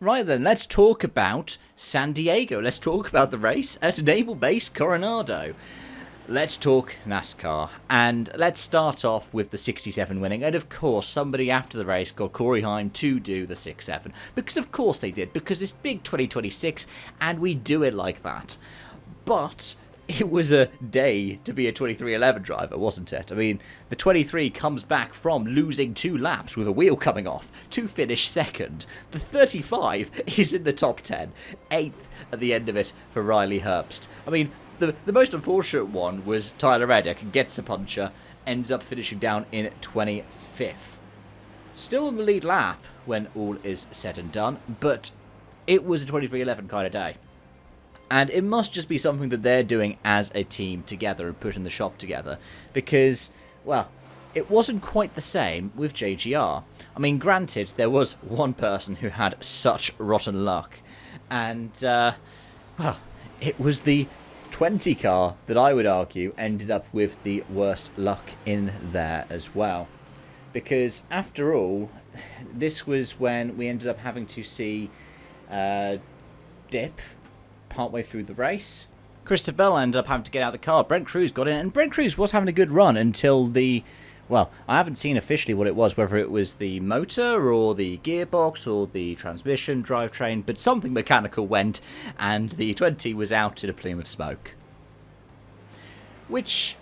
Right then, let's talk about San Diego. Let's talk about the race at Naval Base Coronado. Let's talk NASCAR, and let's start off with the 67 winning, and of course somebody after the race got Corey Heim to do the 6-7, because of course they did, because it's big 2026, and we do it like that. But it was a day to be a 23-11 driver, wasn't it? I mean, the 23 comes back from losing 2 laps with a wheel coming off to finish second. The 35 is in the top 10, 8th at the end of it for Riley Herbst. I mean, the most unfortunate one was Tyler Reddick, gets a puncher, ends up finishing down in 25th. Still on the lead lap when all is said and done, but it was a 23-11 kind of day. And it must just be something that they're doing as a team together and putting the shop together. Because, well, it wasn't quite the same with JGR. I mean, granted, there was one person who had such rotten luck. And, well, it was the 20 car that I would argue ended up with the worst luck in there as well. Because, after all, this was when we ended up having to see Dip partway through the race. Christopher Bell ended up having to get out of the car. Brent Cruz got in, and Brent Cruz was having a good run until the... Well, I haven't seen officially what it was, whether it was the motor or the gearbox or the transmission drivetrain, but something mechanical went, and the 20 was out in a plume of smoke. Which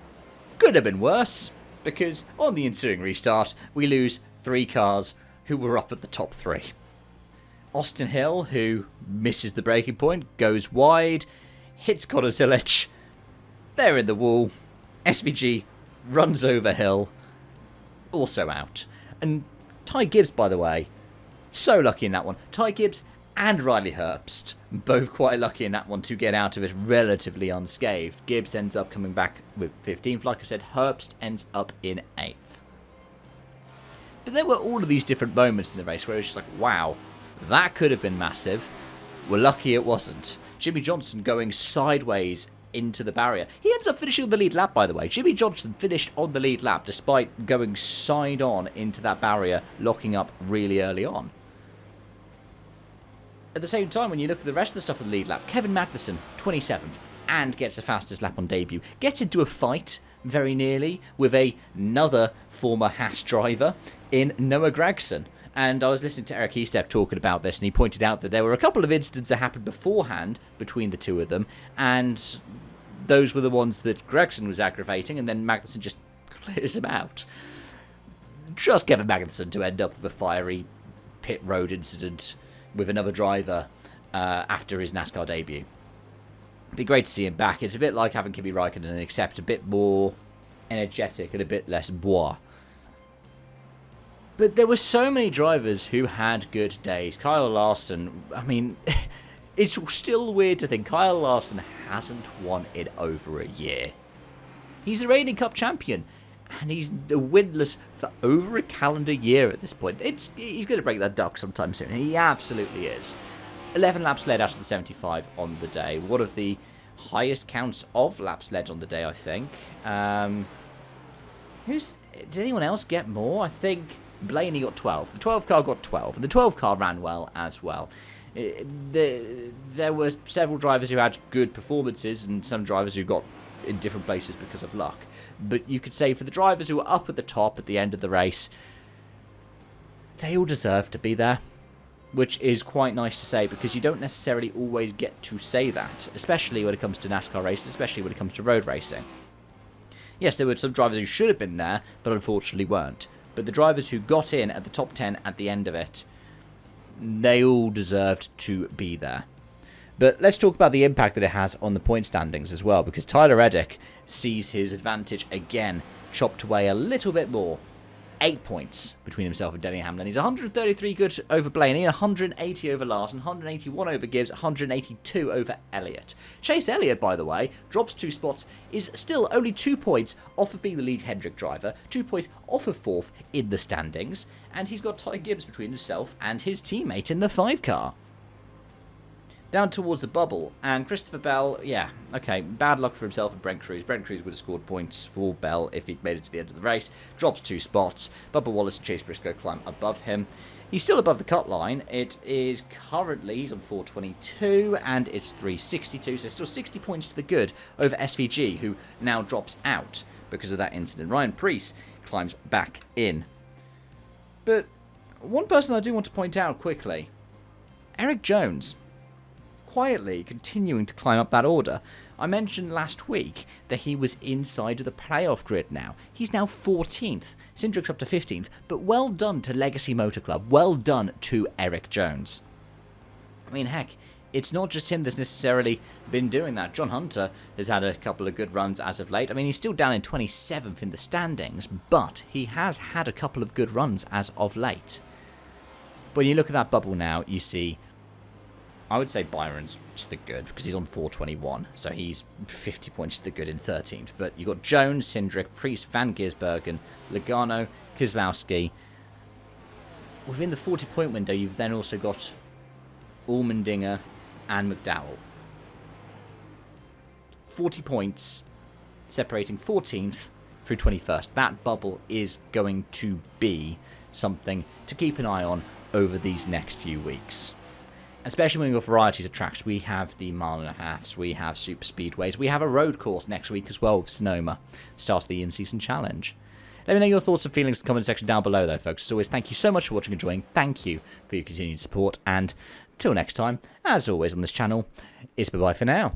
could have been worse, because on the ensuing restart, we lose 3 cars who were up at the top 3. Austin Hill, who misses the braking point, goes wide, hits Connor Zilic. They're in the wall. SVG runs over Hill, also out. And Ty Gibbs, by the way, so lucky in that one. Ty Gibbs and Riley Herbst, both quite lucky in that one to get out of it relatively unscathed. Gibbs ends up coming back with 15th, like I said. Herbst ends up in 8th. But there were all of these different moments in the race where it was just like, wow, that could have been massive. We're lucky it wasn't. Jimmy Johnson going sideways into the barrier. He ends up finishing on the lead lap, by the way. Jimmy Johnson finished on the lead lap despite going side on into that barrier, locking up really early on. At the same time, when you look at the rest of the stuff on the lead lap, Kevin Magnussen, 27th, and gets the fastest lap on debut. Gets into a fight, very nearly, with another former Haas driver in Noah Gragson. And I was listening to Eric Estep talking about this, and he pointed out that there were a couple of incidents that happened beforehand between the two of them, and those were the ones that Gregson was aggravating, and then Magnussen just clears him out. Just Kevin Magnussen to end up with a fiery pit road incident with another driver after his NASCAR debut. It'd be great to see him back. It's a bit like having Kimi Räikkönen, except a bit more energetic and a bit less bois. But there were so many drivers who had good days. Kyle Larson, I mean, it's still weird to think Kyle Larson hasn't won in over a year. He's a reigning Cup champion, and he's winless for over a calendar year at this point. He's going to break that duck sometime soon. He absolutely is. 11 laps led out of the 75 on the day. One of the highest counts of laps led on the day, I think. Did anyone else get more? I think Blaney got 12. The 12 car got 12. And the 12 car ran well as well. There were several drivers who had good performances and some drivers who got in different places because of luck. But you could say for the drivers who were up at the top at the end of the race, they all deserve to be there. Which is quite nice to say, because you don't necessarily always get to say that, especially when it comes to NASCAR races, especially when it comes to road racing. Yes, there were some drivers who should have been there, but unfortunately weren't. But the drivers who got in at the top 10 at the end of it, they all deserved to be there. But let's talk about the impact that it has on the point standings as well, because Tyler Reddick sees his advantage again chopped away a little bit more. 8 points between himself and Denny Hamlin. He's 133 good over Blaney, 180 over Larson, 181 over Gibbs, 182 over Elliott. Chase Elliott, by the way, drops 2 spots, is still only 2 points off of being the lead Hendrick driver, 2 points off of 4th in the standings, and he's got Ty Gibbs between himself and his teammate in the 5 car. Down towards the bubble, and Christopher Bell, yeah, okay, bad luck for himself and Brent Cruz. Brent Cruz would have scored points for Bell if he'd made it to the end of the race. Drops 2 spots. Bubba Wallace and Chase Briscoe climb above him. He's still above the cut line. It is currently, he's on 422, and it's 362, so still 60 points to the good over SVG, who now drops out because of that incident. Ryan Preece climbs back in. But one person I do want to point out quickly, Eric Jones, quietly continuing to climb up that order. I mentioned last week that he was inside of the playoff grid now. He's now 14th. Cindric's up to 15th. But well done to Legacy Motor Club. Well done to Eric Jones. I mean, heck, it's not just him that's necessarily been doing that. John Hunter has had a couple of good runs as of late. I mean, he's still down in 27th in the standings, but he has had a couple of good runs as of late. When you look at that bubble now, you see, I would say Byron's to the good because he's on 421, so he's 50 points to the good in 13th. But you've got Jones, Cindric, Priest, Van Gisbergen, Logano, Keselowski. Within the 40-point window, you've then also got Allmendinger and McDowell. 40 points separating 14th through 21st. That bubble is going to be something to keep an eye on over these next few weeks. Especially when we've got varieties of tracks. We have the mile and a halves, we have super speedways, we have a road course next week as well with Sonoma, start of the in-season challenge. Let me know your thoughts and feelings in the comment section down below though, folks. As always, thank you so much for watching and enjoying. Thank you for your continued support, and until next time, as always on this channel, it's bye-bye for now.